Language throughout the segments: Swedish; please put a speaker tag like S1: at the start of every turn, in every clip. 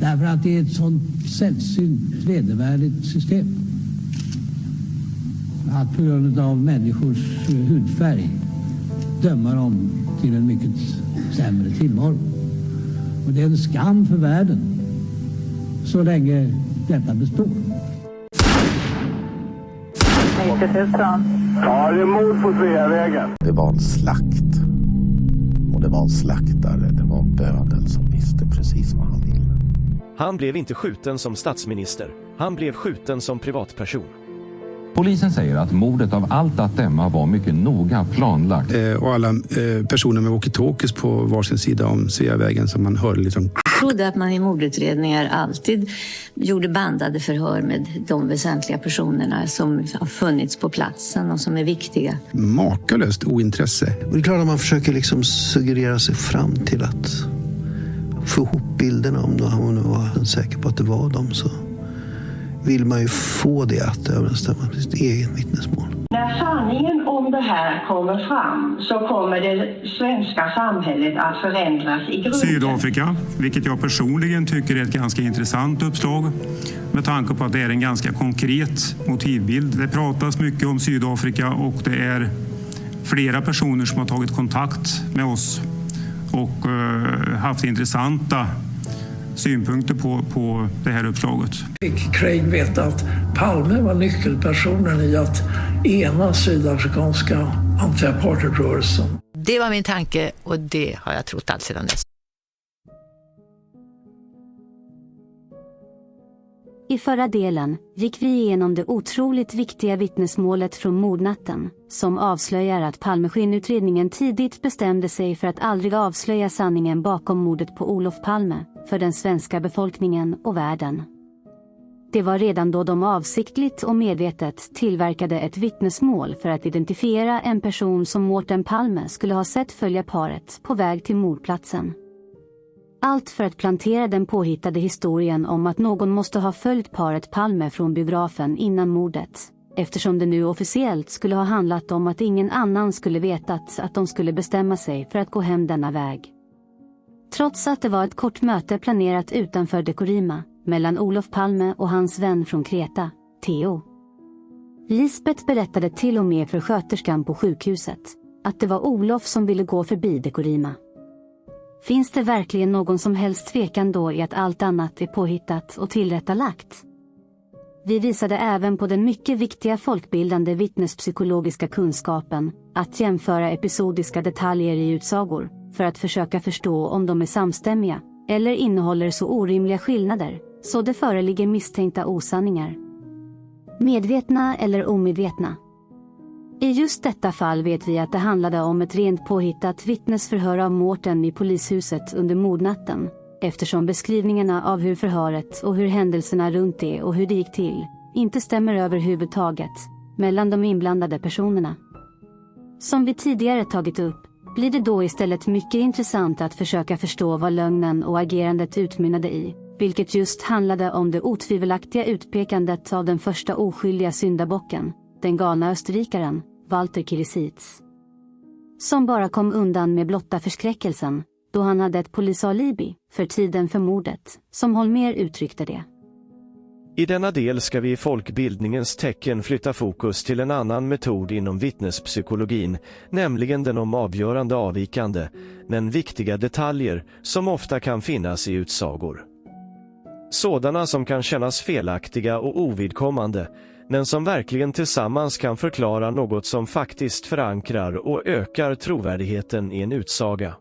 S1: Därför att det är ett sånt sällsynt vedervärdigt system. Att på grund av människors hudfärg döma dem till en mycket sämre tillvaro. Och det är en skam för världen så länge detta består.
S2: 90 000.
S3: Ja, det är mord på Sveavägen.
S4: Det var en slakt. Och det var en slaktare, det var bödel som visste precis vad han ville.
S5: Han blev inte skjuten som statsminister. Han blev skjuten som privatperson.
S6: Polisen säger att mordet av allt att döma var mycket noga planlagt.
S7: Och alla personer med walkie-talkies på varsin sida om Sveavägen som man hörde liksom.
S8: Jag trodde att man i mordutredningar alltid gjorde bandade förhör med de väsentliga personerna som har funnits på platsen och som är viktiga.
S7: Makalöst ointresse.
S9: Och det är klart att man försöker liksom suggerera sig fram till att få ihop bilderna om man var säker på att det var dem, så vill man ju få det att överensstämma med sitt eget vittnesmål.
S2: När sanningen om det här kommer fram så kommer det svenska samhället att förändras i grunden.
S10: Sydafrika, vilket jag personligen tycker är ett ganska intressant uppslag med tanke på att det är en ganska konkret motivbild. Det pratas mycket om Sydafrika och det är flera personer som har tagit kontakt med oss och haft intressanta synpunkter på det här uppslaget.
S11: Fick Craig veta att Palme var nyckelpersonen i att ena sydafrikanska anti-apartheidrörelsen.
S12: Det var min tanke och det har jag trott allt sedan dess.
S13: I förra delen gick vi igenom det otroligt viktiga vittnesmålet från mordnatten som avslöjar att Palmeskinnutredningen tidigt bestämde sig för att aldrig avslöja sanningen bakom mordet på Olof Palme för den svenska befolkningen och världen. Det var redan då de avsiktligt och medvetet tillverkade ett vittnesmål för att identifiera en person som Mårten Palme skulle ha sett följa paret på väg till mordplatsen. Allt för att plantera den påhittade historien om att någon måste ha följt paret Palme från biografen innan mordet, eftersom det nu officiellt skulle ha handlat om att ingen annan skulle vetat att de skulle bestämma sig för att gå hem denna väg. Trots att det var ett kort möte planerat utanför Dekorima, mellan Olof Palme och hans vän från Kreta, Theo. Lisbeth berättade till och med för sköterskan på sjukhuset att det var Olof som ville gå förbi Dekorima. Finns det verkligen någon som helst tvekan då i att allt annat är påhittat och tillrättalagt? Vi visade även på den mycket viktiga folkbildande vittnespsykologiska kunskapen att jämföra episodiska detaljer i utsagor för att försöka förstå om de är samstämmiga eller innehåller så orimliga skillnader så det föreligger misstänkta osanningar. Medvetna eller omedvetna. I just detta fall vet vi att det handlade om ett rent påhittat vittnesförhör av Mårten i polishuset under mordnatten, eftersom beskrivningarna av hur förhöret och hur händelserna runt det och hur det gick till inte stämmer överhuvudtaget mellan de inblandade personerna. Som vi tidigare tagit upp, blir det då istället mycket intressant att försöka förstå vad lögnen och agerandet utmynnade i, vilket just handlade om det otvivelaktiga utpekandet av den första oskyldiga syndabocken, den galna österrikaren, Walter Kirisits. Som bara kom undan med blotta förskräckelsen, då han hade ett polisalibi för tiden för mordet, som Holmér uttryckte det.
S5: I denna del ska vi i folkbildningens tecken flytta fokus till en annan metod inom vittnespsykologin, nämligen den om avgörande avvikande, men viktiga detaljer som ofta kan finnas i utsagor. Sådana som kan kännas felaktiga och ovidkommande, men som verkligen tillsammans kan förklara något som faktiskt förankrar och ökar trovärdigheten i en utsaga.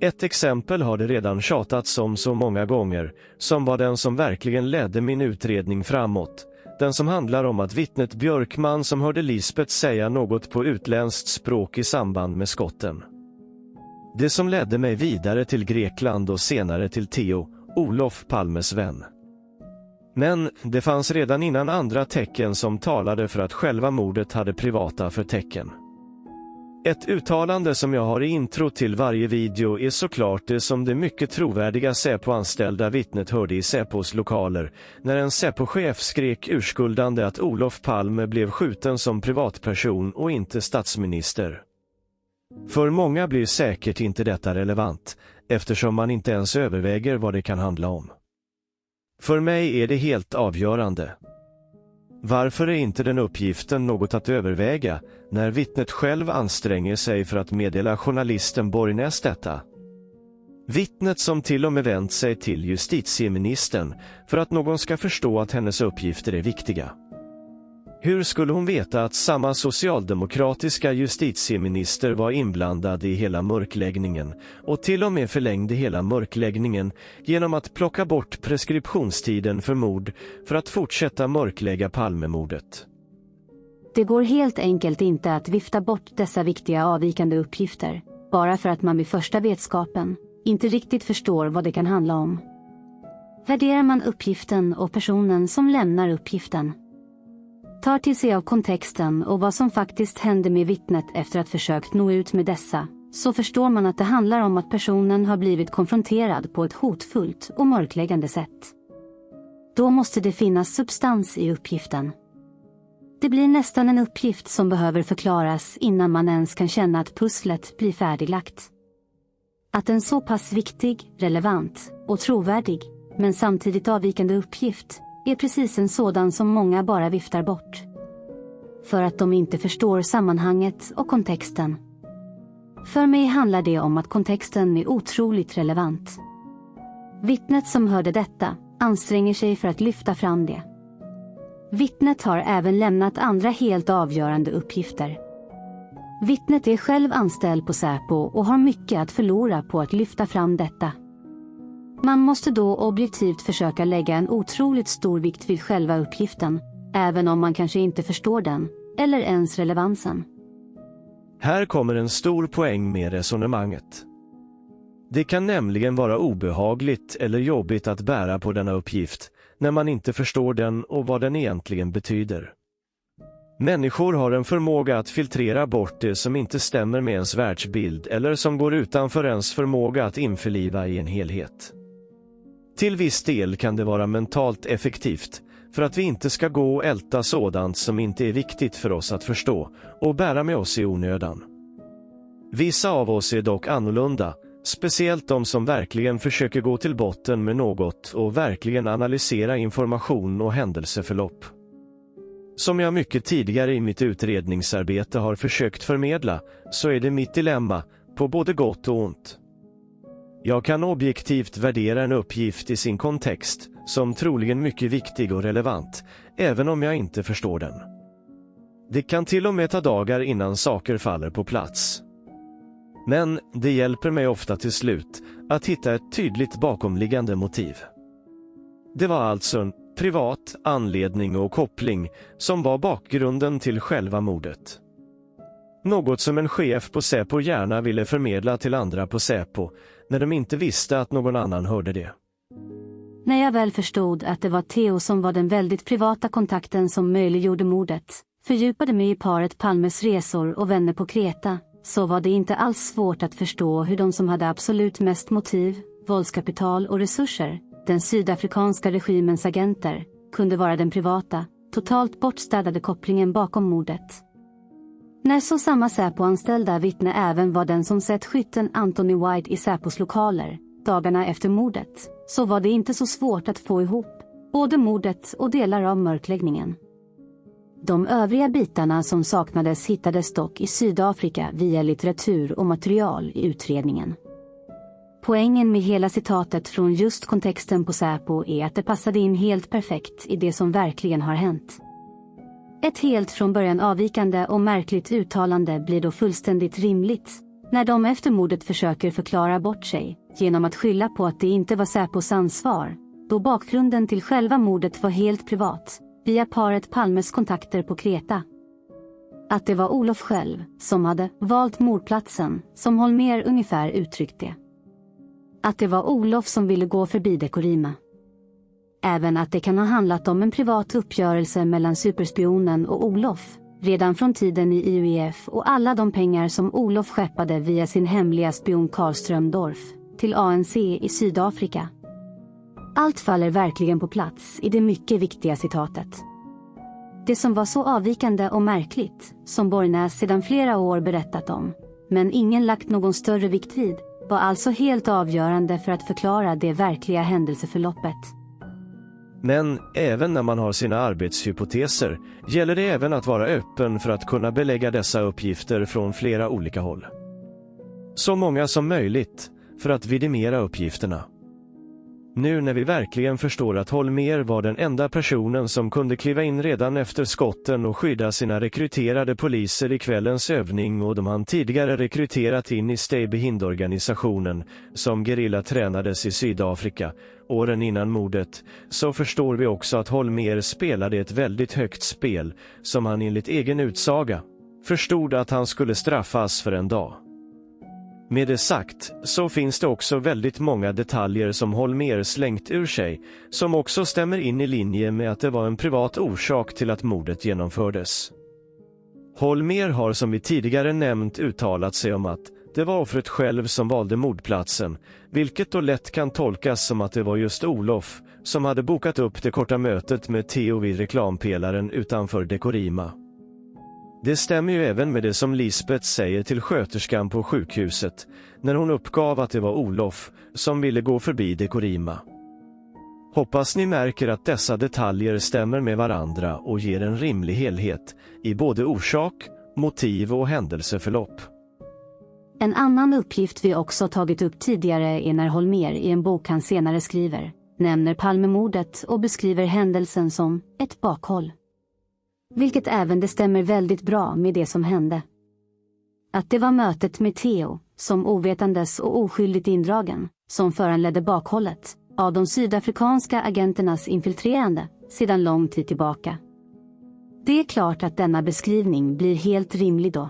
S5: Ett exempel har det redan tjatats om så många gånger, som var den som verkligen ledde min utredning framåt. Den som handlar om att vittnet Björkman som hörde Lisbeth säga något på utländskt språk i samband med skotten. Det som ledde mig vidare till Grekland och senare till Theo, Olof Palmes vän. Men det fanns redan innan andra tecken som talade för att själva mordet hade privata förtecken. Ett uttalande som jag har i intro till varje video är såklart det som det mycket trovärdiga Säpo-anställda vittnet hörde i Säpos lokaler, när en Säpo-chef skrek urskuldande att Olof Palme blev skjuten som privatperson och inte statsminister. För många blir säkert inte detta relevant, eftersom man inte ens överväger vad det kan handla om. För mig är det helt avgörande. Varför är inte den uppgiften något att överväga när vittnet själv anstränger sig för att meddela journalisten Borgnäs detta? Vittnet som till och med vänt sig till justitieministern för att någon ska förstå att hennes uppgifter är viktiga. Hur skulle hon veta att samma socialdemokratiska justitieminister var inblandad i hela mörkläggningen och till och med förlängde hela mörkläggningen genom att plocka bort preskriptionstiden för mord för att fortsätta mörklägga Palmemordet?
S13: Det går helt enkelt inte att vifta bort dessa viktiga avvikande uppgifter, bara för att man vid första vetskapen inte riktigt förstår vad det kan handla om. Värderar man uppgiften och personen som lämnar uppgiften, tar till sig av kontexten och vad som faktiskt hände med vittnet efter att försökt nå ut med dessa, så förstår man att det handlar om att personen har blivit konfronterad på ett hotfullt och mörkläggande sätt. Då måste det finnas substans i uppgiften. Det blir nästan en uppgift som behöver förklaras innan man ens kan känna att pusslet blir färdiglagt. Att en så pass viktig, relevant och trovärdig, men samtidigt avvikande uppgift är precis en sådan som många bara viftar bort. För att de inte förstår sammanhanget och kontexten. För mig handlar det om att kontexten är otroligt relevant. Vittnet som hörde detta anstränger sig för att lyfta fram det. Vittnet har även lämnat andra helt avgörande uppgifter. Vittnet är själv anställd på Säpo och har mycket att förlora på att lyfta fram detta. Man måste då objektivt försöka lägga en otroligt stor vikt vid själva uppgiften, även om man kanske inte förstår den, eller ens relevansen.
S5: Här kommer en stor poäng med resonemanget. Det kan nämligen vara obehagligt eller jobbigt att bära på denna uppgift, när man inte förstår den och vad den egentligen betyder. Människor har en förmåga att filtrera bort det som inte stämmer med ens världsbild eller som går utanför ens förmåga att införliva i en helhet. Till viss del kan det vara mentalt effektivt, för att vi inte ska gå och älta sådant som inte är viktigt för oss att förstå och bära med oss i onödan. Vissa av oss är dock annorlunda, speciellt de som verkligen försöker gå till botten med något och verkligen analysera information och händelseförlopp. Som jag mycket tidigare i mitt utredningsarbete har försökt förmedla, så är det mitt dilemma, på både gott och ont. Jag kan objektivt värdera en uppgift i sin kontext som troligen mycket viktig och relevant, även om jag inte förstår den. Det kan till och med ta dagar innan saker faller på plats. Men det hjälper mig ofta till slut att hitta ett tydligt bakomliggande motiv. Det var alltså en privat anledning och koppling som var bakgrunden till själva mordet. Något som en chef på Säpo gärna ville förmedla till andra på Säpo när de inte visste att någon annan hörde det.
S13: När jag väl förstod att det var Theo som var den väldigt privata kontakten som möjliggjorde mordet, fördjupade mig i paret Palmes resor och vänner på Kreta, så var det inte alls svårt att förstå hur de som hade absolut mest motiv, våldskapital och resurser, den sydafrikanska regimens agenter, kunde vara den privata, totalt bortstädade kopplingen bakom mordet. När så samma Säpo-anställda vittne även var den som sett skytten Anthony White i Säpos lokaler, dagarna efter mordet, så var det inte så svårt att få ihop både mordet och delar av mörkläggningen. De övriga bitarna som saknades hittades dock i Sydafrika via litteratur och material i utredningen. Poängen med hela citatet från just kontexten på Säpo är att det passade in helt perfekt i det som verkligen har hänt. Ett helt från början avvikande och märkligt uttalande blir då fullständigt rimligt, när de efter mordet försöker förklara bort sig, genom att skylla på att det inte var Säpos ansvar, då bakgrunden till själva mordet var helt privat, via paret Palmes kontakter på Kreta. Att det var Olof själv som hade valt mordplatsen, som Holmér ungefär uttryckt det. Att det var Olof som ville gå förbi Dekorima. Även att det kan ha handlat om en privat uppgörelse mellan superspionen och Olof, redan från tiden i IUF och alla de pengar som Olof skeppade via sin hemliga spion Karl Strömdorf till ANC i Sydafrika. Allt faller verkligen på plats i det mycket viktiga citatet. Det som var så avvikande och märkligt, som Borgnäs sedan flera år berättat om, men ingen lagt någon större vikt vid, var alltså helt avgörande för att förklara det verkliga händelseförloppet.
S5: Men även när man har sina arbetshypoteser gäller det även att vara öppen för att kunna belägga dessa uppgifter från flera olika håll. Så många som möjligt för att vidimera uppgifterna. Nu när vi verkligen förstår att Holmér var den enda personen som kunde kliva in redan efter skotten och skydda sina rekryterade poliser i kvällens övning och de han tidigare rekryterat in i Stay Behind-organisationen som gerilla tränades i Sydafrika åren innan mordet, så förstår vi också att Holmér spelade ett väldigt högt spel som han enligt egen utsaga förstod att han skulle straffas för en dag. Med det sagt så finns det också väldigt många detaljer som Holmér slängt ur sig som också stämmer in i linje med att det var en privat orsak till att mordet genomfördes. Holmér har som vi tidigare nämnt uttalat sig om att det var offret själv som valde mordplatsen, vilket då lätt kan tolkas som att det var just Olof som hade bokat upp det korta mötet med Theo vid reklampelaren utanför Dekorima. Det stämmer ju även med det som Lisbeth säger till sköterskan på sjukhuset när hon uppgav att det var Olof som ville gå förbi Dekorima. Hoppas ni märker att dessa detaljer stämmer med varandra och ger en rimlig helhet i både orsak, motiv och händelseförlopp.
S13: En annan uppgift vi också tagit upp tidigare är när Holmér i en bok han senare skriver nämner Palmemordet och beskriver händelsen som ett bakhåll. Vilket även det stämmer väldigt bra med det som hände. Att det var mötet med Theo, som ovetandes och oskyldigt indragen, som föranledde bakhållet av de sydafrikanska agenternas infiltrerande sedan lång tid tillbaka. Det är klart att denna beskrivning blir helt rimlig då.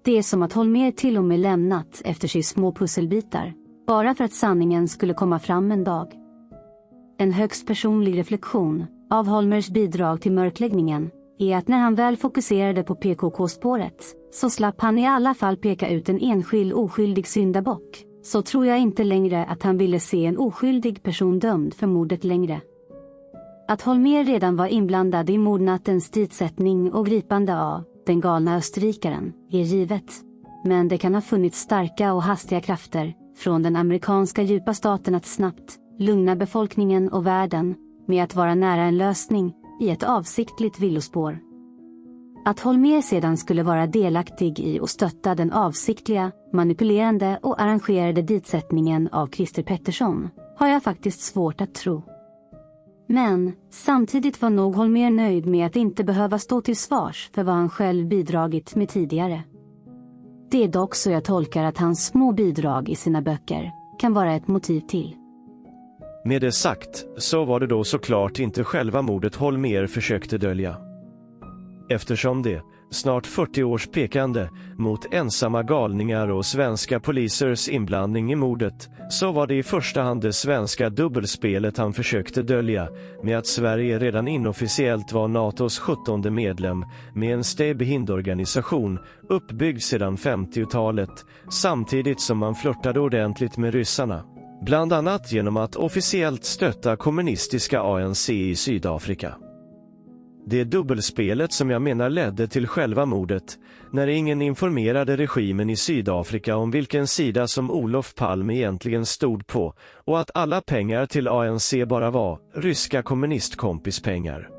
S13: Det är som att Holmér till och med lämnat efter sig små pusselbitar, bara för att sanningen skulle komma fram en dag. En högst personlig reflektion av Holmérs bidrag till mörkläggningen är att när han väl fokuserade på PKK-spåret så slapp han i alla fall peka ut en enskild oskyldig syndabock. Så tror jag inte längre att han ville se en oskyldig person dömd för mordet längre. Att Holmér redan var inblandad i mordnattens tidsättning och gripande av den galna österrikaren är givet. Men det kan ha funnits starka och hastiga krafter från den amerikanska djupa staten att snabbt lugna befolkningen och världen med att vara nära en lösning i ett avsiktligt villospår. Att Holmér sedan skulle vara delaktig i och stötta den avsiktliga, manipulerande och arrangerade ditsättningen av Christer Pettersson har jag faktiskt svårt att tro. Men samtidigt var nog Holmér nöjd med att inte behöva stå till svars för vad han själv bidragit med tidigare. Det är dock så jag tolkar att hans små bidrag i sina böcker kan vara ett motiv till.
S5: Med det sagt så var det då såklart inte själva mordet Holmér försökte dölja. Eftersom det, snart 40 års pekande mot ensamma galningar och svenska polisers inblandning i mordet, så var det i första hand det svenska dubbelspelet han försökte dölja med att Sverige redan inofficiellt var NATOs 17:e medlem med en Stay Behind-organisation uppbyggd sedan 50-talet, samtidigt som man flörtade ordentligt med ryssarna. Bland annat genom att officiellt stötta kommunistiska ANC i Sydafrika. Det dubbelspelet som jag menar ledde till själva mordet, när ingen informerade regimen i Sydafrika om vilken sida som Olof Palme egentligen stod på och att alla pengar till ANC bara var ryska kommunistkompispengar.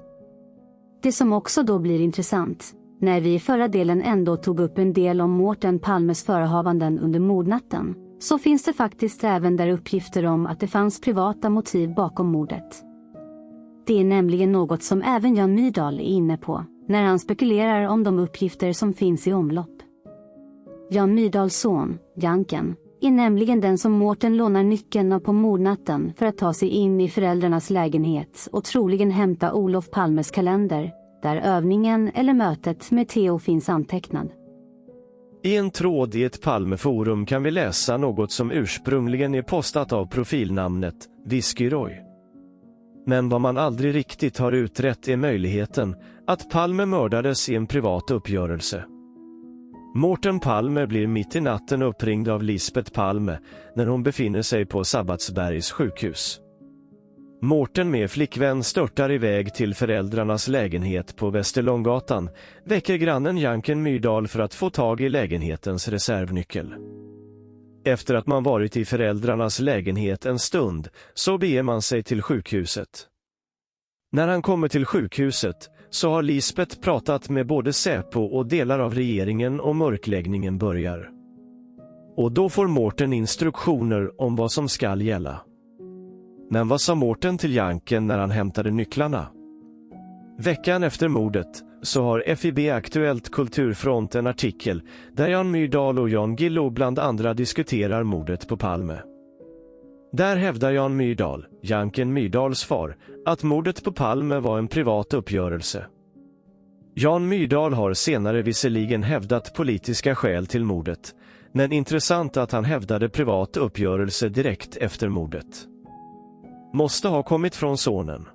S13: Det som också då blir intressant, när vi i förra delen ändå tog upp en del om Mårten Palmes förehavanden under mordnatten, så finns det faktiskt även där uppgifter om att det fanns privata motiv bakom mordet. Det är nämligen något som även Jan Myrdal är inne på när han spekulerar om de uppgifter som finns i omlopp. Jan Myrdals son, Janken, är nämligen den som Mårten lånar nyckeln av på mordnatten för att ta sig in i föräldrarnas lägenhet och troligen hämta Olof Palmes kalender, där övningen eller mötet med Theo finns antecknad.
S5: I en tråd i ett Palmeforum kan vi läsa något som ursprungligen är postat av profilnamnet Whisky Roy. Men vad man aldrig riktigt har utrett är möjligheten att Palme mördades i en privat uppgörelse. Mårten Palme blir mitt i natten uppringd av Lisbeth Palme när hon befinner sig på Sabbatsbergs sjukhus. Mårten med flickvän störtar iväg till föräldrarnas lägenhet på Västerlånggatan, väcker grannen Janken Myrdal för att få tag i lägenhetens reservnyckel. Efter att man varit i föräldrarnas lägenhet en stund så beger man sig till sjukhuset. När han kommer till sjukhuset så har Lisbeth pratat med både Säpo och delar av regeringen och mörkläggningen börjar. Och då får Mårten instruktioner om vad som skall gälla. Men vad sa Mårten till Janken när han hämtade nycklarna? Veckan efter mordet så har FIB Aktuellt Kulturfront en artikel där Jan Myrdal och Jan Guillou bland andra diskuterar mordet på Palme. Där hävdar Jan Myrdal, Janken Myrdals far, att mordet på Palme var en privat uppgörelse. Jan Myrdal har senare visserligen hävdat politiska skäl till mordet, men intressant att han hävdade privat uppgörelse direkt efter mordet. Måste ha kommit från sonen.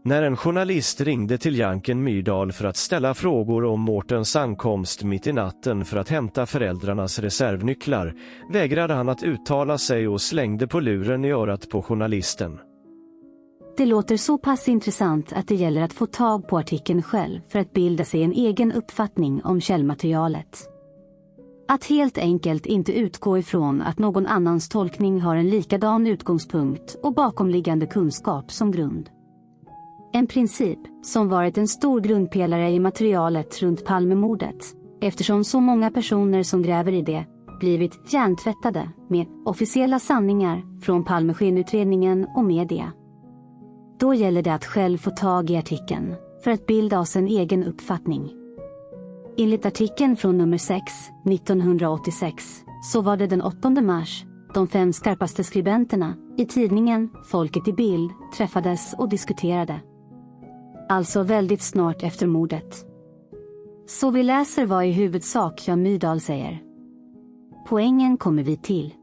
S5: När en journalist ringde till Janken Myrdal för att ställa frågor om Mårtens ankomst mitt i natten för att hämta föräldrarnas reservnycklar, vägrade han att uttala sig och slängde på luren i örat på journalisten.
S13: Det låter så pass intressant att det gäller att få tag på artikeln själv för att bilda sig en egen uppfattning om källmaterialet. Att helt enkelt inte utgå ifrån att någon annans tolkning har en likadan utgångspunkt och bakomliggande kunskap som grund. En princip som varit en stor grundpelare i materialet runt Palmemordet, eftersom så många personer som gräver i det blivit hjärntvättade med officiella sanningar från Palmeskinnutredningen och media. Då gäller det att själv få tag i artikeln för att bilda oss en egen uppfattning. Enligt artikeln från nummer 6, 1986, så var det den 8 mars de 5 skarpaste skribenterna i tidningen Folket i Bild träffades och diskuterade. Alltså väldigt snart efter mordet. Så vi läser vad i huvudsak Jan Myrdal säger. Poängen kommer vi till.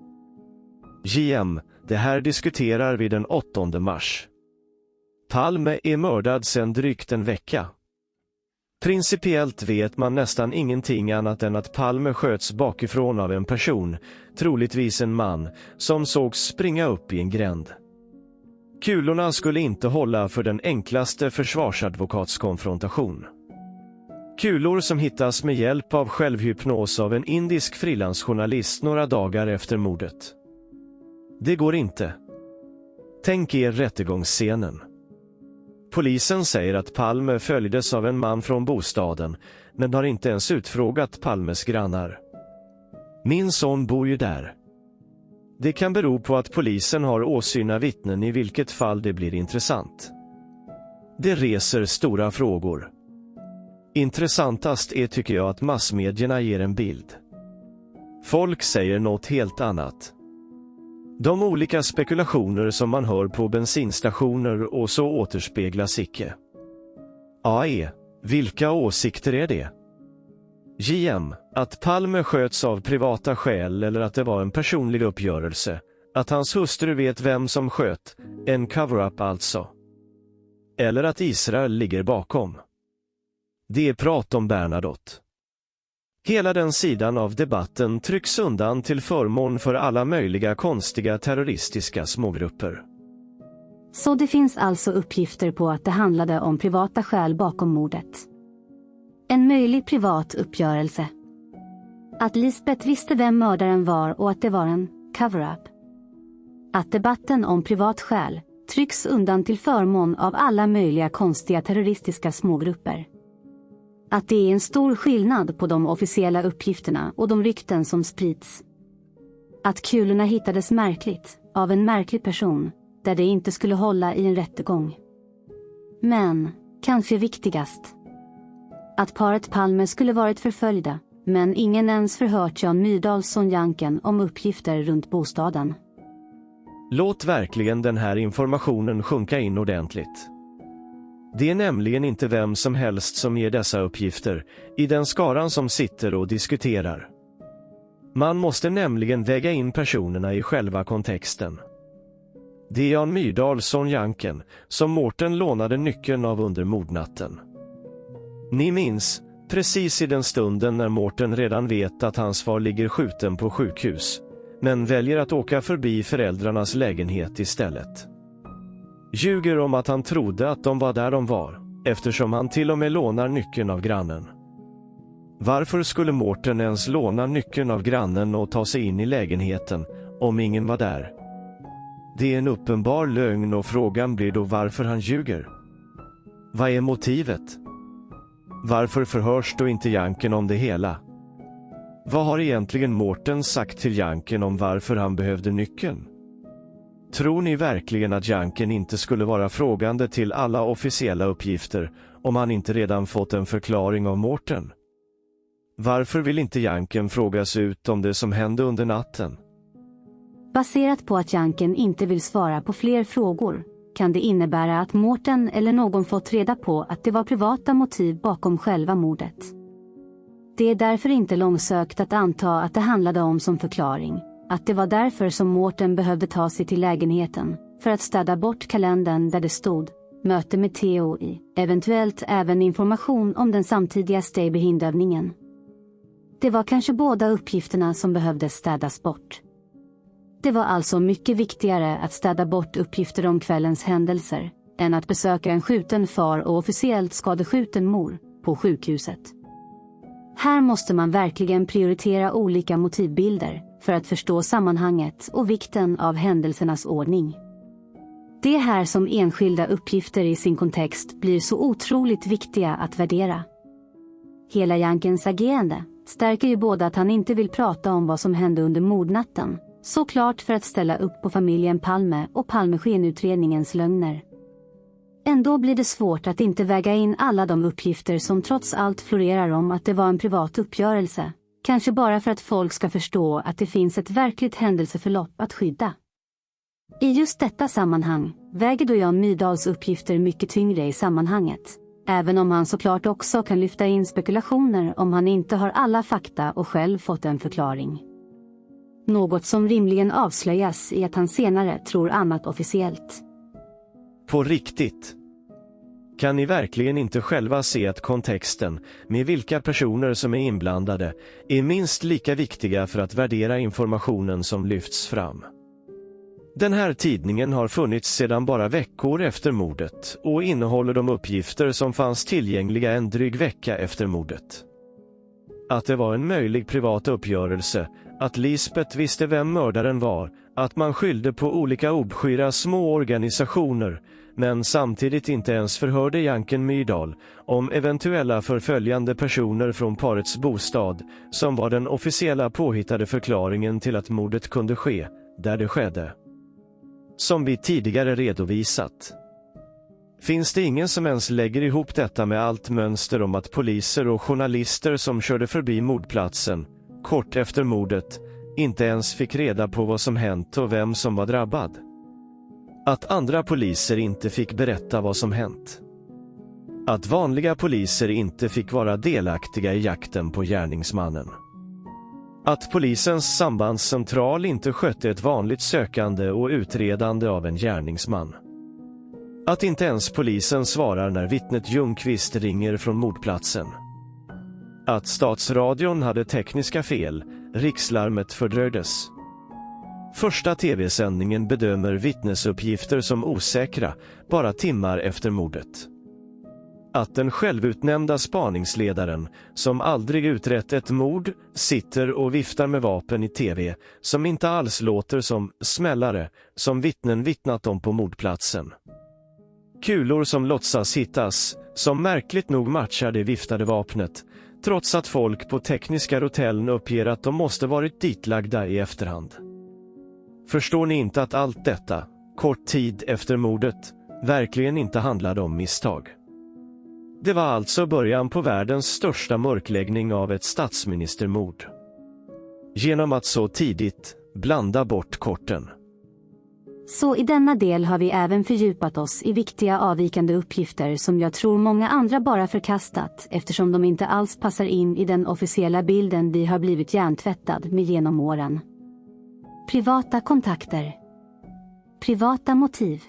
S5: JM, det här diskuterar vi den 8 mars. Palme är mördad sedan drygt en vecka. Principiellt vet man nästan ingenting annat än att Palme sköts bakifrån av en person, troligtvis en man, som sågs springa upp i en gränd. Kulorna skulle inte hålla för den enklaste försvarsadvokatskonfrontation. Kulor som hittas med hjälp av självhypnos av en indisk frilansjournalist några dagar efter mordet. Det går inte. Tänk er rättegångsscenen. Polisen säger att Palme följdes av en man från bostaden, men har inte ens utfrågat Palmes grannar. Min son bor ju där. Det kan bero på att polisen har åsyna vittnen, i vilket fall det blir intressant. Det reser stora frågor. Intressantast är, tycker jag, att massmedierna ger en bild. Folk säger något helt annat. De olika spekulationer som man hör på bensinstationer och så återspeglas icke. AE, vilka åsikter är det? JM, att Palme sköts av privata skäl eller att det var en personlig uppgörelse, att hans hustru vet vem som sköt, en cover-up alltså. Eller att Israel ligger bakom. Det är prat om Bernadotte. Hela den sidan av debatten trycks undan till förmån för alla möjliga konstiga terroristiska smågrupper.
S13: Så det finns alltså uppgifter på att det handlade om privata skäl bakom mordet. En möjlig privat uppgörelse. Att Lisbeth visste vem mördaren var och att det var en cover-up. Att debatten om privat skäl trycks undan till förmån av alla möjliga konstiga terroristiska smågrupper. Att det är en stor skillnad på de officiella uppgifterna och de rykten som sprids. Att kulorna hittades märkligt, av en märklig person, där det inte skulle hålla i en rättegång. Men, kanske viktigast, att paret Palme skulle varit förföljda, men ingen ens förhört Jan Myrdals son Janken om uppgifter runt bostaden.
S5: Låt verkligen den här informationen sjunka in ordentligt. Det är nämligen inte vem som helst som ger dessa uppgifter, i den skaran som sitter och diskuterar. Man måste nämligen väga in personerna i själva kontexten. Det är Jan Myrdals son Janken, som Mårten lånade nyckeln av under mordnatten. Ni minns, precis i den stunden när Mårten redan vet att hans far ligger skjuten på sjukhus, men väljer att åka förbi föräldrarnas lägenhet istället. Ljuger om att han trodde att de var där de var, eftersom han till och med lånar nyckeln av grannen. Varför skulle Mårten ens låna nyckeln av grannen och ta sig in i lägenheten, om ingen var där? Det är en uppenbar lögn och frågan blir då varför han ljuger. Vad är motivet? Varför förhörs då inte Janken om det hela? Vad har egentligen Mårten sagt till Janken om varför han behövde nyckeln? Tror ni verkligen att Janken inte skulle vara frågande till alla officiella uppgifter om han inte redan fått en förklaring av Mårten? Varför vill inte Janken frågas ut om det som hände under natten?
S13: Baserat på att Janken inte vill svara på fler frågor kan det innebära att Mårten eller någon fått reda på att det var privata motiv bakom själva mordet. Det är därför inte långsökt att anta att det handlade om som förklaring, att det var därför som Mårten behövde ta sig till lägenheten, för att städa bort kalendern där det stod möte med Theo i, eventuellt även information om den samtidiga Steiberhindövningen. Det var kanske båda uppgifterna som behövde städas bort. Det var alltså mycket viktigare att städa bort uppgifter om kvällens händelser än att besöka en skjuten far och officiellt skadeskjuten mor på sjukhuset. Här måste man verkligen prioritera olika motivbilder för att förstå sammanhanget och vikten av händelsernas ordning. Det är här som enskilda uppgifter i sin kontext blir så otroligt viktiga att värdera. Hela Jankens agerande stärker ju både att han inte vill prata om vad som hände under mordnatten, såklart för att ställa upp på familjen Palme och Palmeskenutredningens lögner. Ändå blir det svårt att inte väga in alla de uppgifter som trots allt florerar om att det var en privat uppgörelse, kanske bara för att folk ska förstå att det finns ett verkligt händelseförlopp att skydda. I just detta sammanhang väger då Jan Myrdals uppgifter mycket tyngre i sammanhanget, även om han såklart också kan lyfta in spekulationer om han inte har alla fakta och själv fått en förklaring. Något som rimligen avslöjas i att han senare tror annat officiellt.
S5: På riktigt? Kan ni verkligen inte själva se att kontexten, med vilka personer som är inblandade, är minst lika viktiga för att värdera informationen som lyfts fram? Den här tidningen har funnits sedan bara veckor efter mordet och innehåller de uppgifter som fanns tillgängliga en dryg vecka efter mordet. Att det var en möjlig privat uppgörelse, att Lisbeth visste vem mördaren var, att man skyllde på olika obskyra små organisationer, men samtidigt inte ens förhörde Janken Myrdal om eventuella förföljande personer från parets bostad, som var den officiella påhittade förklaringen till att mordet kunde ske, där det skedde. Som vi tidigare redovisat. Finns det ingen som ens lägger ihop detta med allt mönster om att poliser och journalister som körde förbi mordplatsen, kort efter mordet, inte ens fick reda på vad som hänt och vem som var drabbad? Att andra poliser inte fick berätta vad som hänt. Att vanliga poliser inte fick vara delaktiga i jakten på gärningsmannen. Att polisens sambandscentral inte skötte ett vanligt sökande och utredande av en gärningsman. Att inte ens polisen svarar när vittnet Ljungqvist ringer från mordplatsen. Att Statsradion hade tekniska fel, rikslarmet fördröjdes. Första tv-sändningen bedömer vittnesuppgifter som osäkra, bara timmar efter mordet. Att den självutnämnda spaningsledaren, som aldrig utrett ett mord, sitter och viftar med vapen i tv, som inte alls låter som smällare, som vittnen vittnat om på mordplatsen. Kulor som låtsas hittas, som märkligt nog matchar det viftade vapnet, trots att folk på tekniska hotellen uppger att de måste varit ditlagda i efterhand. Förstår ni inte att allt detta, kort tid efter mordet, verkligen inte handlade om misstag? Det var alltså början på världens största mörkläggning av ett statsministermord. Genom att så tidigt blanda bort korten.
S13: Så i denna del har vi även fördjupat oss i viktiga avvikande uppgifter som jag tror många andra bara förkastat eftersom de inte alls passar in i den officiella bilden vi har blivit hjärntvättad med genom åren. Privata kontakter. Privata motiv.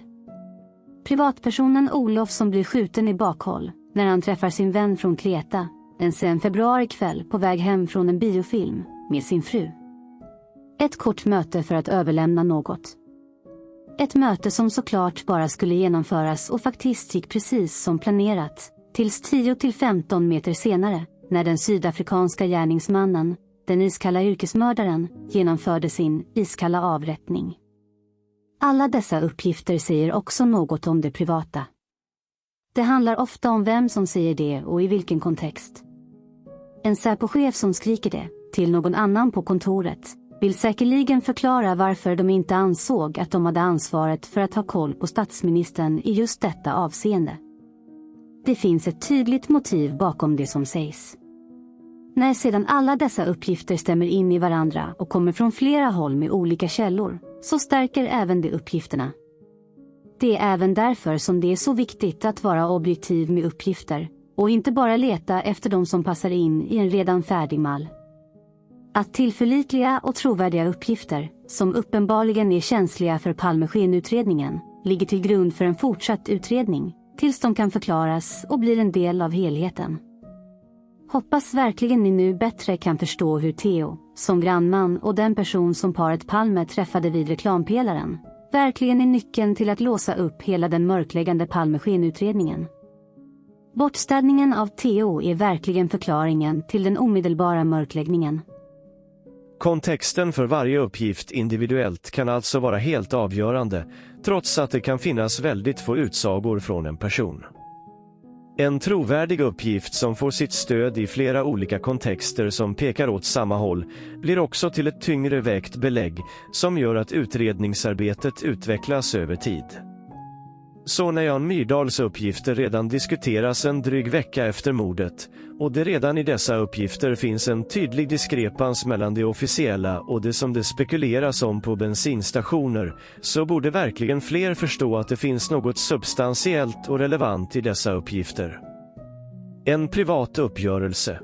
S13: Privatpersonen Olof som blir skjuten i bakhåll när han träffar sin vän från Kreta en sen februarikväll på väg hem från en biofilm med sin fru. Ett kort möte för att överlämna något. Ett möte som såklart bara skulle genomföras och faktiskt gick precis som planerat, tills 10-15 meter senare, när den sydafrikanska gärningsmannen, den iskalla yrkesmördaren, genomförde sin iskalla avrättning. Alla dessa uppgifter säger också något om det privata. Det handlar ofta om vem som säger det och i vilken kontext. En Säpo-chef som skriker det till någon annan på kontoret vill säkerligen förklara varför de inte ansåg att de hade ansvaret för att ha koll på statsministern i just detta avseende. Det finns ett tydligt motiv bakom det som sägs. När sedan alla dessa uppgifter stämmer in i varandra och kommer från flera håll med olika källor, så stärker även de uppgifterna. Det är även därför som det är så viktigt att vara objektiv med uppgifter och inte bara leta efter de som passar in i en redan färdig mall. Att tillförlitliga och trovärdiga uppgifter, som uppenbarligen är känsliga för Palmeskinutredningen, ligger till grund för en fortsatt utredning, tills de kan förklaras och blir en del av helheten. Hoppas verkligen ni nu bättre kan förstå hur Theo, som grannman och den person som paret Palme träffade vid reklampelaren, verkligen är nyckeln till att låsa upp hela den mörkläggande Palmeskinutredningen. Bortstädningen av Theo är verkligen förklaringen till den omedelbara mörkläggningen.
S5: Kontexten för varje uppgift individuellt kan alltså vara helt avgörande, trots att det kan finnas väldigt få utsagor från en person. En trovärdig uppgift som får sitt stöd i flera olika kontexter som pekar åt samma håll blir också till ett tyngre vägt belägg som gör att utredningsarbetet utvecklas över tid. Så när Jan Myrdals uppgifter redan diskuteras en dryg vecka efter mordet och det redan i dessa uppgifter finns en tydlig diskrepans mellan det officiella och det som det spekuleras om på bensinstationer, så borde verkligen fler förstå att det finns något substantiellt och relevant i dessa uppgifter. En privat uppgörelse.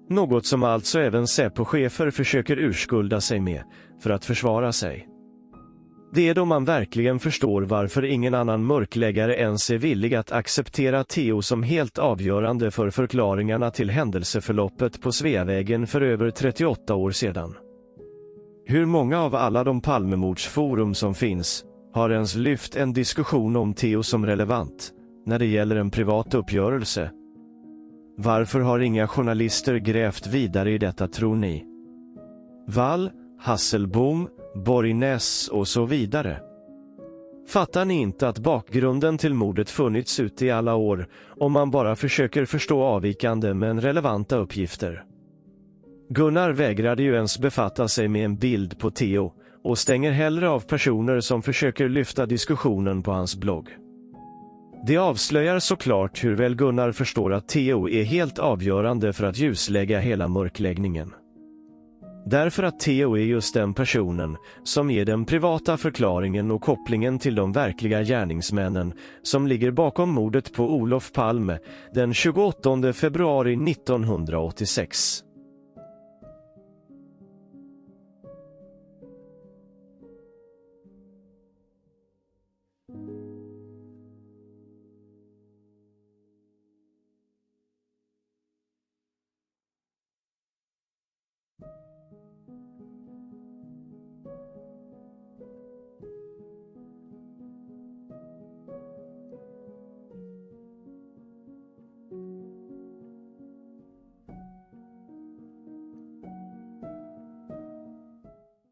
S5: Något som alltså även Säpo-chefer försöker urskulda sig med för att försvara sig. Det är då man verkligen förstår varför ingen annan mörkläggare ens är villig att acceptera Theo som helt avgörande för förklaringarna till händelseförloppet på Sveavägen för över 38 år sedan. Hur många av alla de Palmemordsforum som finns har ens lyft en diskussion om Theo som relevant när det gäller en privat uppgörelse? Varför har inga journalister grävt vidare i detta, tror ni? Wall, Hasselbom, Borgnäs och så vidare. Fattar ni inte att bakgrunden till mordet funnits ute i alla år om man bara försöker förstå avvikande men relevanta uppgifter? Gunnar vägrade ju ens befatta sig med en bild på Theo och stänger hellre av personer som försöker lyfta diskussionen på hans blogg. Det avslöjar såklart hur väl Gunnar förstår att Theo är helt avgörande för att ljuslägga hela mörkläggningen. Därför att Theo är just den personen som ger den privata förklaringen och kopplingen till de verkliga gärningsmännen som ligger bakom mordet på Olof Palme den 28 februari 1986.